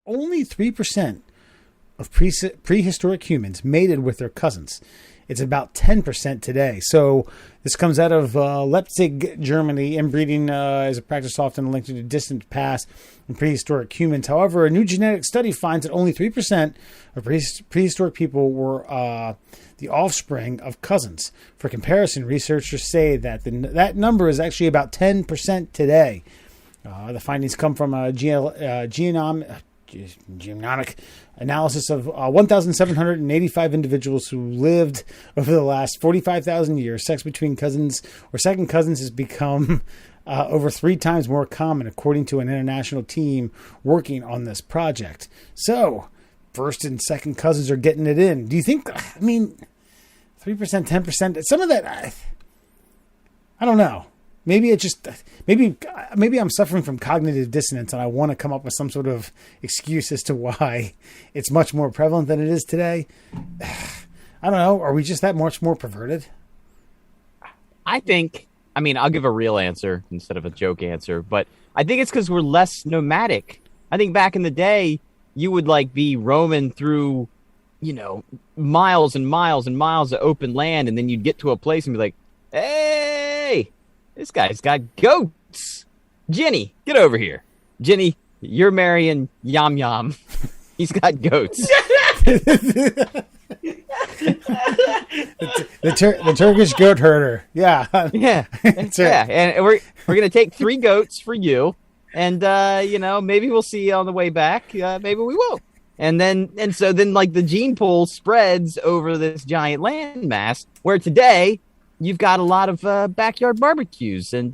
only 3% of prehistoric humans mated with their cousins. It's about 10% today. So this comes out of Leipzig, Germany. Inbreeding is a practice often linked to the distant past in prehistoric humans. However, a new genetic study finds that only 3% of prehistoric people were the offspring of cousins. For comparison, researchers say that that number is actually about 10% today. The findings come from a genomic analysis of 1,785 individuals who lived over the last 45,000 years. Sex between cousins or second cousins has become over 3 times more common, according to an international team working on this project. So, first and second cousins are getting it in. Do you think, 3%, 10%, some of that, I don't know. Maybe maybe I'm suffering from cognitive dissonance and I want to come up with some sort of excuse as to why it's much more prevalent than it is today. I don't know. Are we just that much more perverted? I'll give a real answer instead of a joke answer, but I think it's because we're less nomadic. I think back in the day, you would be roaming through, miles and miles and miles of open land, and then you'd get to a place and be like, hey, this guy's got goats. Jenny, get over here. Jenny, you're marrying Yum Yum. He's got goats. the Turkish goat herder. Yeah. Yeah. Yeah. And we're going to take 3 goats for you. And, maybe we'll see you on the way back. Maybe we won't. And so the gene pool spreads over this giant landmass where today you've got a lot of backyard barbecues and,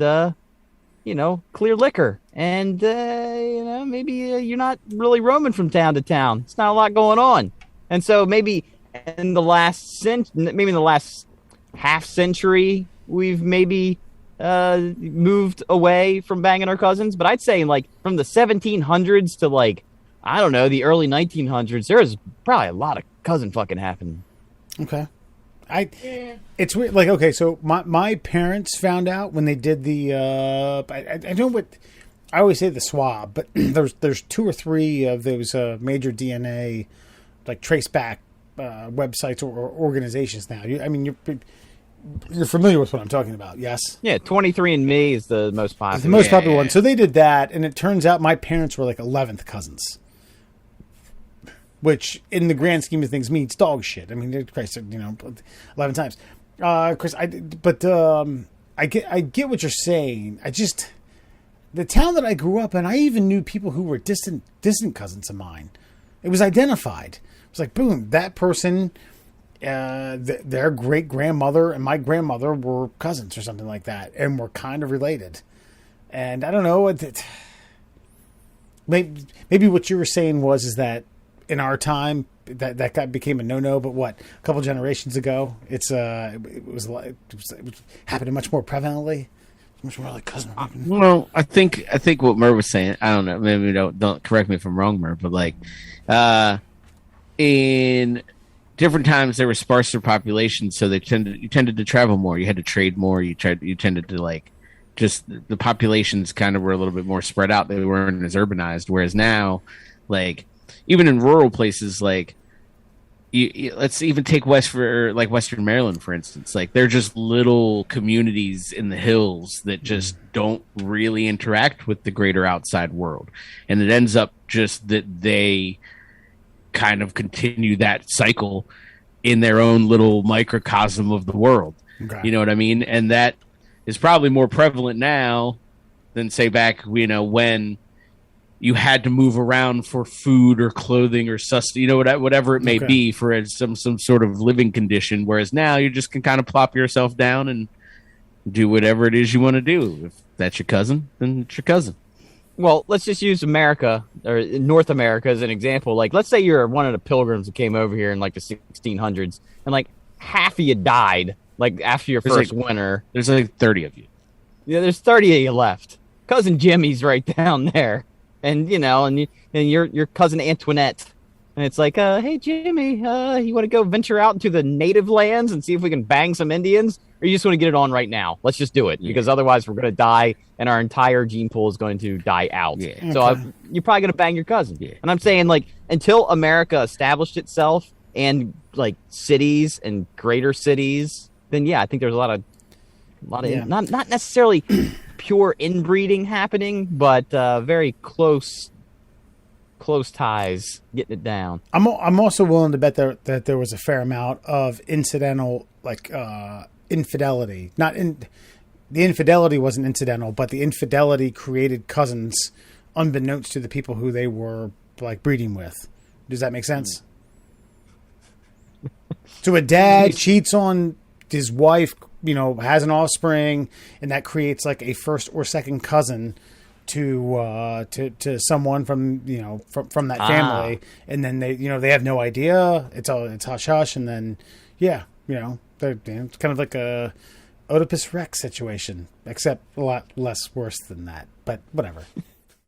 clear liquor. And, maybe you're not really roaming from town to town. It's not a lot going on. And so maybe in the last half century, we've maybe moved away from banging our cousins. But I'd say from the 1700s to the early 1900s, there was probably a lot of cousin fucking happening. Okay. It's weird. Okay, so my parents found out when they did the I know what I always say the swab, but there's 2 or 3 of those major DNA trace back websites or organizations now. You're familiar with what I'm talking about, yes? Yeah, 23andMe is the most popular. The most popular one. So they did that, and it turns out my parents were 11th cousins. Which, in the grand scheme of things, means dog shit. 11 times. Chris, I get what you're saying. The town that I grew up in, I even knew people who were distant cousins of mine. It was identified. It was boom, that person, their great grandmother and my grandmother were cousins or something like that, and were kind of related. And I don't know. Maybe what you were saying is that in our time that became a no-no, but a couple generations ago, it was happening much more prevalently, much more cousin. Well, I think what Merv was saying, I don't know, maybe don't correct me if I'm wrong, Merv, but in different times there were sparser populations, so you tended to travel more, you had to trade more, you tended to just the populations kind of were a little bit more spread out, they weren't as urbanized, whereas now even in rural places, let's even take Western Maryland, for instance. They're just little communities in the hills that just don't really interact with the greater outside world. And it ends up just that they kind of continue that cycle in their own little microcosm of the world. Okay. You know what I mean? And that is probably more prevalent now than, say, back, when you had to move around for food or clothing or whatever it may be for some sort of living condition. Whereas now you just can kind of plop yourself down and do whatever it is you want to do. If that's your cousin, then it's your cousin. Well, let's just use America or North America as an example. Let's say you're one of the pilgrims that came over here in the 1600s, and half of you died after your first winter. There's 30 of you. Yeah, there's 30 of you left. Cousin Jimmy's right down there. And and your cousin Antoinette, And it's like, hey, Jimmy, you want to go venture out into the native lands and see if we can bang some Indians? Or you just want to get it on right now? Let's just do it. Because otherwise we're going to die and our entire gene pool is going to die out. Yeah. So you're probably going to bang your cousin. Yeah. And I'm saying, like, until America established itself and, like, cities and greater cities, then, yeah, I think there's a lot of not necessarily pure inbreeding happening, but very close ties, getting it down. I'm also willing to bet that there was a fair amount of incidental, like infidelity. The infidelity wasn't incidental, but the infidelity created cousins unbeknownst to the people who they were like breeding with. Does that make sense? So a dad cheats on his wife, has an offspring, and that creates like a first or second cousin to someone from from that family, and then they have no idea. It's hush hush, and then it's kind of like a Oedipus Rex situation, except a lot less worse than that. But whatever.